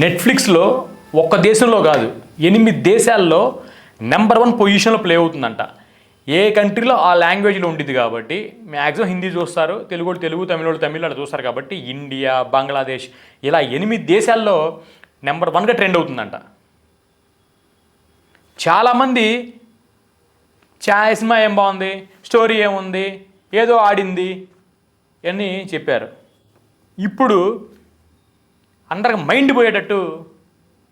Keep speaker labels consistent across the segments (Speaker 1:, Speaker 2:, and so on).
Speaker 1: నెట్ఫ్లిక్స్లో ఒక్క దేశంలో కాదు 8 దేశాల్లో నెంబర్ 1 పొజిషన్లో ప్లే అవుతుందంట. ఏ కంట్రీలో ఆ లాంగ్వేజ్లో ఉంటుంది కాబట్టి మ్యాక్సిమం హిందీ చూస్తారు, తెలుగు, తమిళ అలా చూస్తారు కాబట్టి ఇండియా, బంగ్లాదేశ్ ఇలా 8 దేశాల్లో నెంబర్ 1గా ట్రెండ్ అవుతుందంట. చాలామంది సినిమా ఏం బాగుంది, స్టోరీ ఏముంది, ఏదో ఆడింది అని చెప్పారు. ఇప్పుడు అందరికి మైండ్ పోయేటట్టు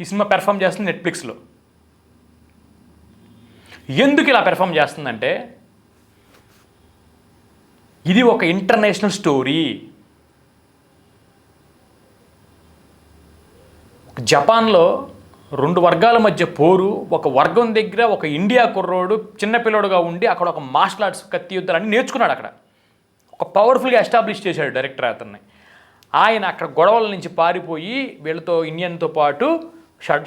Speaker 1: ఈ సినిమా పెర్ఫామ్ చేస్తుంది నెట్ఫ్లిక్స్లో. ఎందుకు ఇలా పెర్ఫామ్ చేస్తుందంటే ఇది ఒక ఇంటర్నేషనల్ స్టోరీ. జపాన్లో 2 వర్గాల మధ్య పోరు. ఒక వర్గం దగ్గర ఒక ఇండియా కుర్రోడు చిన్నపిల్లోడుగా ఉండి అక్కడ ఒక మార్షల్ ఆర్ట్స్ కత్తి యుద్ధాలన్నీ నేర్చుకున్నాడు. అక్కడ ఒక పవర్ఫుల్గా ఎస్టాబ్లిష్ చేశాడు డైరెక్టర్ అతన్ని. ఆయన అక్కడ గొడవల నుంచి పారిపోయి వీళ్ళతో ఇండియన్తో పాటు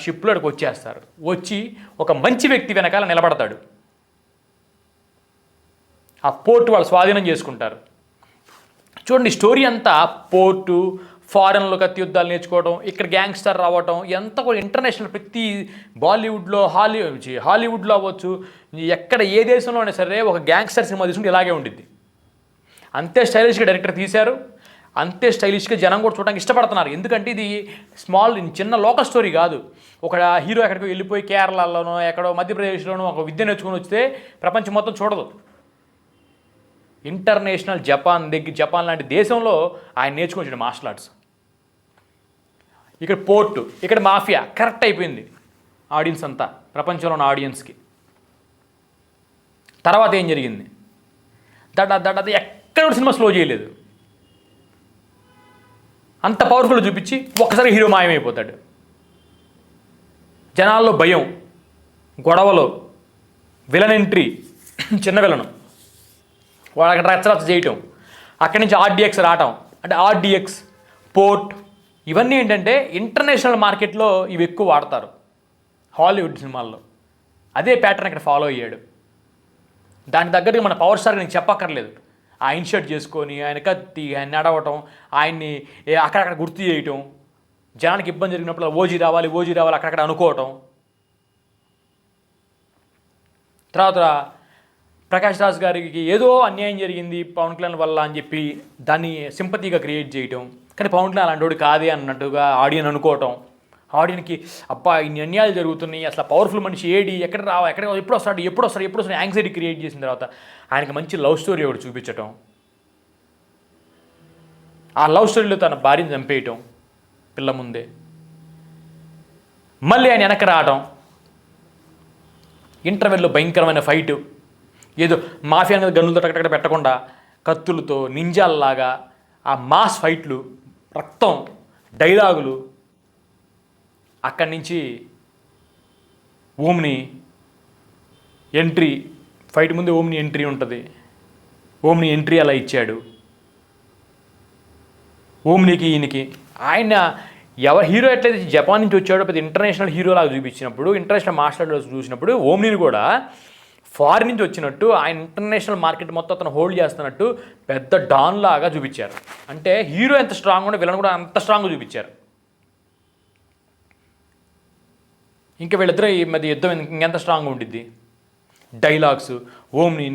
Speaker 1: షిప్లో అక్కడికి వచ్చేస్తారు. వచ్చి ఒక మంచి వ్యక్తి వెనకాల నిలబడతాడు. ఆ పోర్టు వాళ్ళు స్వాధీనం చేసుకుంటారు. చూడండి, స్టోరీ అంతా పోర్టు, ఫారెన్లో కత్తి యుద్ధాలు నేర్చుకోవడం, ఇక్కడ గ్యాంగ్స్టర్ రావటం, ఎంత కూడా ఇంటర్నేషనల్. ప్రతి బాలీవుడ్లో, హాలీవుడ్లో అవ్వచ్చు, ఎక్కడ ఏ దేశంలో అయినా సరే ఒక గ్యాంగ్స్టర్ సినిమా తీసుకుంటే ఇలాగే ఉండిద్ది. అంతే స్టైలిష్గా డైరెక్టర్ తీశారు, అంతే స్టైలిష్గా జనం కూడా చూడడానికి ఇష్టపడుతున్నారు. ఎందుకంటే ఇది చిన్న లోకల్ స్టోరీ కాదు. ఒక హీరో ఎక్కడికి వెళ్ళిపోయి కేరళలోనో ఎక్కడో మధ్యప్రదేశ్లోనో ఒక విద్య నేర్చుకుని వస్తే ప్రపంచం మొత్తం చూడదు. ఇంటర్నేషనల్ జపాన్ లాంటి దేశంలో ఆయన నేర్చుకుని వచ్చాడు మార్షల్ ఆర్ట్స్. ఇక్కడ పోర్టు, ఇక్కడ మాఫియా కరెక్ట్ అయిపోయింది ఆడియన్స్ అంతా, ప్రపంచంలో ఉన్న ఆడియన్స్కి. తర్వాత ఏం జరిగింది? ఎక్కడ సినిమా స్లో చేయలేదు. అంత పవర్ఫుల్ చూపించి ఒక్కసారి హీరో మాయమైపోతాడు. జనాల్లో భయం, గొడవలో, విలన్ ఎంట్రీ, చిన్న విలను వాడు అక్కడ రచ్చరచ్చ చేయటం, అక్కడి నుంచి ఆర్డిఎక్స్ రావటం. అంటే ఆర్డిఎక్స్, పోర్ట్, ఇవన్నీ ఏంటంటే ఇంటర్నేషనల్ మార్కెట్లో ఇవి ఎక్కువ వాడతారు హాలీవుడ్ సినిమాల్లో. అదే ప్యాటర్న్ ఇక్కడ ఫాలో అయ్యాడు. దానికి తగ్గట్టుగా మన పవర్ స్టార్ నేను చెప్పక్కర్లేదు. ఆ ఇన్షర్ట్ చేసుకొని ఆయన కత్తి, ఆయన నడవటం, ఆయన్ని అక్కడక్కడ గుర్తు చేయటం, జనానికి ఇబ్బంది జరిగినప్పుడు ఓజీ రావాలి అక్కడక్కడ అనుకోవటం. తర్వాత ప్రకాష్ రాజ్ గారికి ఏదో అన్యాయం జరిగింది పవన్ కళ్యాణ్ వల్ల అని చెప్పి దాన్ని సింపతిగా క్రియేట్ చేయటం. కానీ పవన్ కళ్యాణ్ అలాంటి కాదే అన్నట్టుగా ఆడియన్ అనుకోవటం. ఆడియన్కి అబ్బా ఇన్ని అన్యాయాలు జరుగుతున్నాయి, అసలు పవర్ఫుల్ మనిషి ఏడి, ఎక్కడ ఎప్పుడు వస్తాడు యాంగ్జైటీ క్రియేట్ చేసిన తర్వాత ఆయనకి మంచి లవ్ స్టోరీ ఒకటి చూపించటం. ఆ లవ్ స్టోరీలో తన భార్యను చంపేయటం పిల్ల ముందే, మళ్ళీ ఆయన వెనక్కి రావటం, ఇంటర్వెల్లో భయంకరమైన ఫైటు. ఏదో మాఫియా అనేది గన్నులతో టక్కడక్కడ పెట్టకుండా కత్తులతో నింజాల్లాగా ఆ మాస్ ఫైట్లు, రక్తం, డైలాగులు. అక్కడి నుంచి ఓమ్ని ఎంట్రీ, ఫైట్ ముందు ఓమ్ని ఎంట్రీ ఉంటుంది. ఓమ్ని ఎంట్రీ అలా ఇచ్చాడు. ఓమ్నికి ఈయనకి ఆయన హీరో ఎట్లయితే జపాన్ నుంచి వచ్చాడో పెద్ద ఇంటర్నేషనల్ హీరో లాగా చూపించినప్పుడు, ఇంటర్నేషనల్ మార్షల్ ఆర్ట్స్ చూసినప్పుడు ఓమ్నిని కూడా ఫారిన్ నుంచి వచ్చినట్టు, ఆయన ఇంటర్నేషనల్ మార్కెట్ మొత్తం అతను హోల్డ్ చేస్తున్నట్టు పెద్ద డాన్ లాగా చూపించారు. అంటే హీరో ఎంత స్ట్రాంగ్ ఉంటే విలన్ కూడా అంత స్ట్రాంగ్గా చూపించారు. ఇంకా వీళ్ళిద్దరూ ఈ మధ్య యుద్ధం ఇంకెంత స్ట్రాంగ్గా ఉండిద్ది. డైలాగ్స్, ఓమ్ని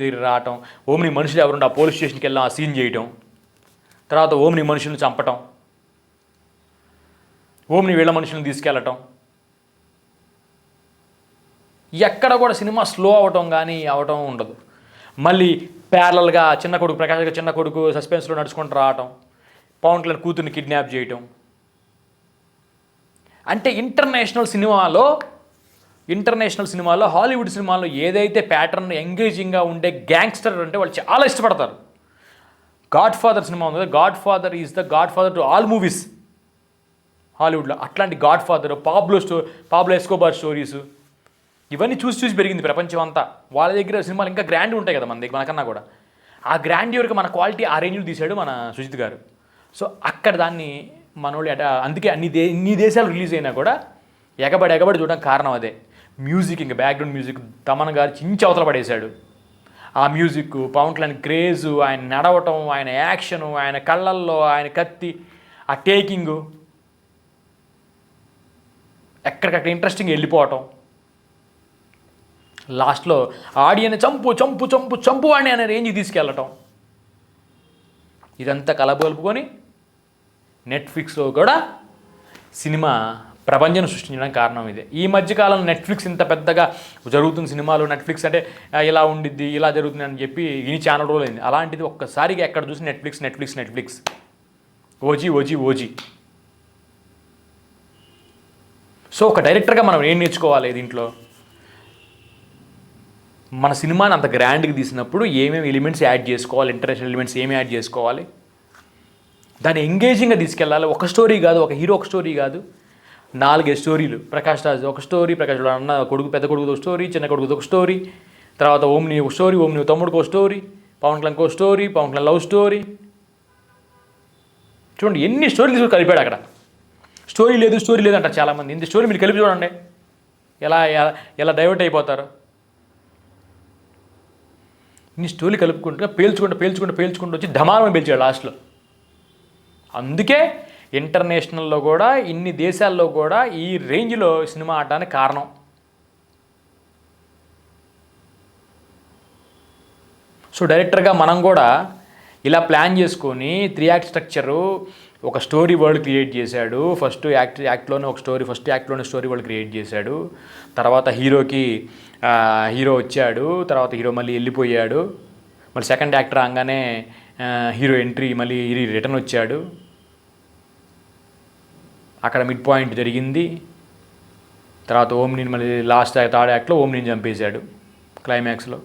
Speaker 1: దగ్గర రావటం, ఓమ్ని మనుషులు ఎవరుంటే ఆ పోలీస్ స్టేషన్కి వెళ్ళాం ఆ సీన్ చేయటం, తర్వాత ఓమ్ని మనుషులను చంపటం, ఓమ్ని వీళ్ళ మనుషులను తీసుకెళ్ళటం. ఎక్కడ కూడా సినిమా స్లో అవటం ఉండదు. మళ్ళీ ప్యారలల్గా చిన్న కొడుకు సస్పెన్స్లో నడుచుకుంటూ రావటం, పవన్ కళ్యాణ్ కూతుర్ని కిడ్నాప్ చేయటం. అంటే ఇంటర్నేషనల్ సినిమాలో హాలీవుడ్ సినిమాలో ఏదైతే ప్యాటర్న్ ఎంగేజింగ్గా ఉండే గ్యాంగ్స్టర్ అంటే వాళ్ళు చాలా ఇష్టపడతారు. గాడ్ ఫాదర్ సినిమా ఉంది, Godfather is the godfather to all movies హాలీవుడ్లో. అట్లాంటి Godfather, Pablo Escobar stories, ఇవన్నీ చూసి పెరిగింది ప్రపంచం అంతా. వాళ్ళ దగ్గర సినిమాలు ఇంకా గ్రాండ్ ఉంటాయి కదా మనకన్నా కూడా. ఆ గ్రాండ్యూర్కి మన క్వాలిటీ ఆ రేంజ్లో తీశాడు మన సుజిత్ గారు. సో అక్కడ దాన్ని మనోళ్ళు అందుకే ఇన్ని దేశాలు రిలీజ్ అయినా కూడా ఎగబడి చూడడానికి కారణం అదే. మ్యూజిక్, ఇంకా బ్యాక్గ్రౌండ్ మ్యూజిక్ తమన్ గారు చించి అవతల పడేశాడు. ఆ మ్యూజిక్, పవన్ కళ్యాణ్ క్రేజు, ఆయన నడవటం, ఆయన యాక్షను, ఆయన కళ్ళల్లో ఆయన కత్తి, ఆ టేకింగు, ఎక్కడికక్కడ ఇంట్రెస్టింగ్ వెళ్ళిపోవటం, లాస్ట్లో ఆడియన్ చంపు చంపు చంపు చంపు అని అనే రేంజ్కి తీసుకెళ్ళటం, ఇదంతా కలబోలుపుకొని నెట్ఫ్లిక్స్లో కూడా సినిమా ప్రపంచం సృష్టించడానికి కారణం ఇదే. ఈ మధ్యకాలంలో నెట్ఫ్లిక్స్ ఇంత పెద్దగా జరుగుతున్న సినిమాలు, నెట్ఫ్లిక్స్ అంటే ఇలా ఉండిద్ది, ఇలా జరుగుతుంది అని చెప్పి ఈ ఛానల్ రోజులు అయింది. అలాంటిది ఒక్కసారిగా ఎక్కడ చూసి Netflix Netflix Netflix OG OG OG. So ఒక డైరెక్టర్గా మనం ఏం నేర్చుకోవాలి దీంట్లో? మన సినిమాని అంత గ్రాండ్గా తీసినప్పుడు ఏమేమి ఎలిమెంట్స్ యాడ్ చేసుకోవాలి, ఇంటర్నేషనల్ ఎలిమెంట్స్ ఏమి యాడ్ చేసుకోవాలి, దాన్ని ఎంగేజింగ్గా తీసుకెళ్ళాలి. ఒక స్టోరీ కాదు, ఒక హీరో ఒక స్టోరీ కాదు, 4 స్టోరీలు. ప్రకాష్ రాజ్ ఒక స్టోరీ, ప్రకాష్ రాజ్ అన్న కొడుకు పెద్ద కొడుకుతో ఒక స్టోరీ, చిన్న కొడుకుతో ఒక స్టోరీ, తర్వాత ఓమ్ని ఒక స్టోరీ, ఓమ్ని తమ్ముడికి ఒక స్టోరీ, పవన్ కళ్యాణ్కి ఒక story, Pavan Kalyan love story. చూడండి ఎన్ని స్టోరీలు కలిపాడు అక్కడ. స్టోరీ లేదు అంటారు చాలామంది. ఇంత స్టోరీ మీరు కలిపి చూడండి ఎలా ఎలా డైవర్ట్ అయిపోతారు. ఇన్ని స్టోరీ కలుపుకుంటూ పేల్చుకుంటూ వచ్చి ధమాలను పేల్చాడు లాస్ట్లో. అందుకే ఇంటర్నేషనల్లో కూడా ఇన్ని దేశాల్లో కూడా ఈ రేంజ్లో సినిమా ఆడడానికి కారణం. సో డైరెక్టర్గా మనం కూడా ఇలా ప్లాన్ చేసుకొని 3 యాక్ట్ స్ట్రక్చరు, ఒక స్టోరీ వరల్డ్ క్రియేట్ చేశాడు. ఫస్ట్ యాక్ట్లోనే ఒక స్టోరీ, ఫస్ట్ యాక్ట్లోనే స్టోరీ వరల్డ్ క్రియేట్ చేశాడు. తర్వాత హీరో వచ్చాడు, తర్వాత హీరో మళ్ళీ వెళ్ళిపోయాడు, మళ్ళీ సెకండ్ యాక్ట్ రాగానే హీరో ఎంట్రీ, మళ్ళీ రిటర్న్ వచ్చాడు, అక్కడ మిడ్ పాయింట్ జరిగింది. తర్వాత ఓమ్నిని మళ్ళీ లాస్ట్ 3rd యాక్ట్లో ఓమ్నిని చంపేశాడు క్లైమాక్స్లో.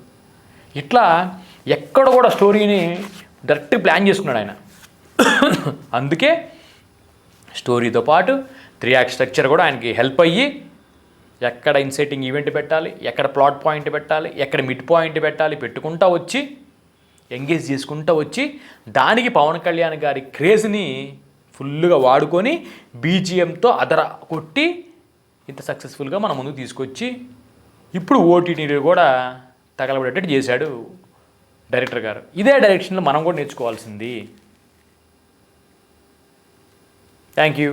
Speaker 1: ఇట్లా ఎక్కడ కూడా స్టోరీని డైరెక్ట్ ప్లాన్ చేసుకున్నాడు ఆయన. అందుకే స్టోరీతో పాటు 3 యాక్ట్ స్ట్రక్చర్ కూడా ఆయనకి హెల్ప్ అయ్యి ఎక్కడ ఇన్సైటింగ్ ఈవెంట్ పెట్టాలి, ఎక్కడ ప్లాట్ పాయింట్ పెట్టాలి, ఎక్కడ మిడ్ పాయింట్ పెట్టాలి పెట్టుకుంటా వచ్చి ఎంగేజ్ చేసుకుంటూ వచ్చి దానికి పవన్ కళ్యాణ్ గారి క్రేజ్ని ఫుల్గా వాడుకొని బీజిఎంతో అదర కొట్టి ఇంత సక్సెస్ఫుల్గా మన ముందుకు తీసుకొచ్చి ఇప్పుడు ఓటీటీని కూడా తగలబడేటట్టు చేశాడు డైరెక్టర్ గారు. ఇదే డైరెక్షన్లో మనం కూడా నేర్చుకోవాల్సింది. Thank you.